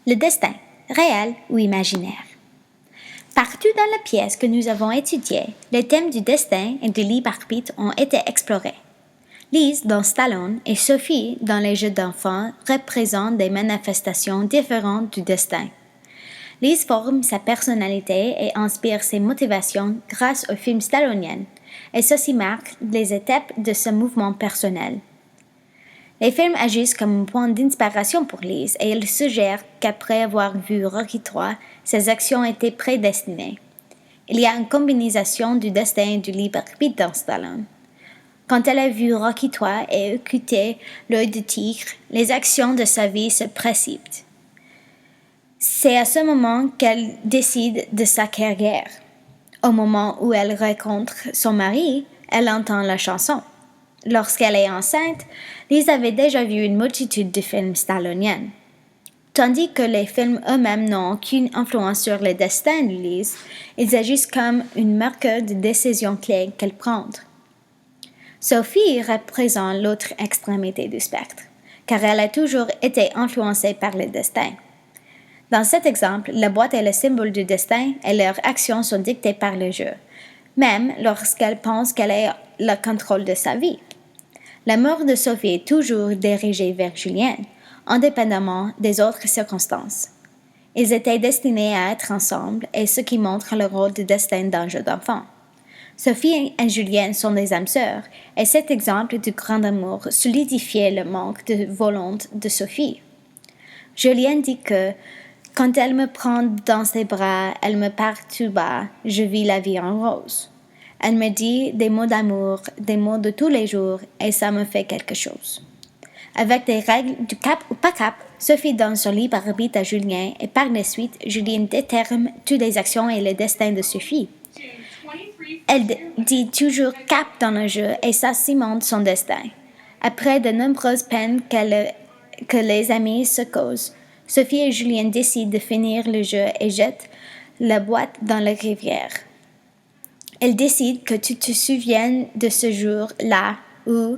Le destin, réel ou imaginaire. Partout dans la pièce que nous avons étudiée, les thèmes du destin et du libre arbitre ont été explorés. Lise dans Stallone et Sophie dans les jeux d'enfants représentent des manifestations différentes du destin. Lise forme sa personnalité et inspire ses motivations grâce au film stallonien, et ceci marque les étapes de ce mouvement personnel. Les films agissent comme un point d'inspiration pour Lise et elle suggère qu'après avoir vu Rocky III, ses actions étaient prédestinées. Il y a une combinaison du destin et du libre arbitre dans Stallone. Quand elle a vu Rocky III et écouté l'œil de tigre, les actions de sa vie se précipitent. C'est à ce moment qu'elle décide de sa carrière. Au moment où elle rencontre son mari, elle entend la chanson. Lorsqu'elle est enceinte, Lise avait déjà vu une multitude de films stalloniens. Tandis que les films eux-mêmes n'ont aucune influence sur le destin de Lise, ils agissent comme une marqueur de décisions clés qu'elle prend. Sophie représente l'autre extrémité du spectre, car elle a toujours été influencée par le destin. Dans cet exemple, la boîte est le symbole du destin et leurs actions sont dictées par le jeu, même lorsqu'elle pense qu'elle a le contrôle de sa vie. L'amour de Sophie est toujours dirigé vers Julien, indépendamment des autres circonstances. Ils étaient destinés à être ensemble et ce qui montre le rôle du destin d'un jeu d'enfant. Sophie et Julien sont des âmes sœurs et cet exemple du grand amour solidifiait le manque de volonté de Sophie. Julien dit que quand elle me prend dans ses bras, elle me part tout bas, je vis la vie en rose. Elle me dit des mots d'amour, des mots de tous les jours, et ça me fait quelque chose. Avec des règles du cap ou pas cap, Sophie donne son libre arbitre à Julien, et par la suite, Julien détermine toutes les actions et le destin de Sophie. Elle dit toujours cap dans le jeu, et ça cimente son destin. Après de nombreuses peines que les amis se causent, Sophie et Julien décident de finir le jeu et jettent la boîte dans la rivière. Elle décide que tu te souviennes de ce jour-là où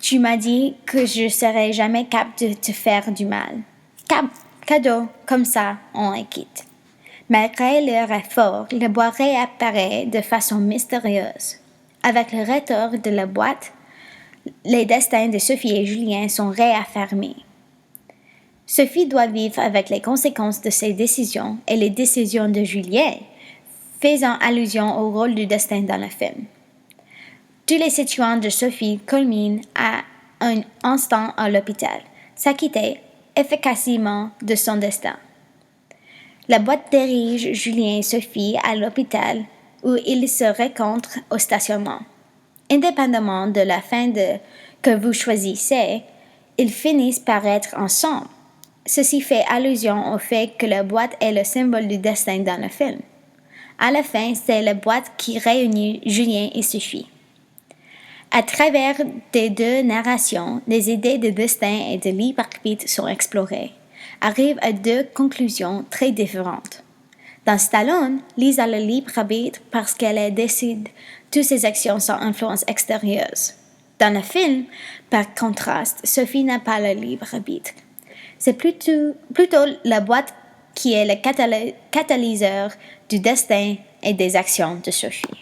tu m'as dit que je serais jamais capable de te faire du mal. Cadeau, comme ça, on est quitte. Malgré leur effort, la boîte réapparaît de façon mystérieuse. Avec le retour de la boîte, les destins de Sophie et Julien sont réaffirmés. Sophie doit vivre avec les conséquences de ses décisions et les décisions de Julien, faisant allusion au rôle du destin dans le film. Tous les situations de Sophie culminent à un instant à l'hôpital, s'acquitter efficacement de son destin. La boîte dirige Julien et Sophie à l'hôpital où ils se rencontrent au stationnement. Indépendamment de la fin que vous choisissez, ils finissent par être ensemble. Ceci fait allusion au fait que la boîte est le symbole du destin dans le film. À la fin, c'est la boîte qui réunit Julien et Sophie. À travers des deux narrations, les idées de destin et de libre arbitre sont explorées, arrivent à deux conclusions très différentes. Dans Stallone, Lise a le libre arbitre parce qu'elle décide toutes ses actions sans influence extérieure. Dans le film, par contraste, Sophie n'a pas le libre arbitre. C'est plutôt la boîte qui est le catalyseur du destin et des actions de Sophie.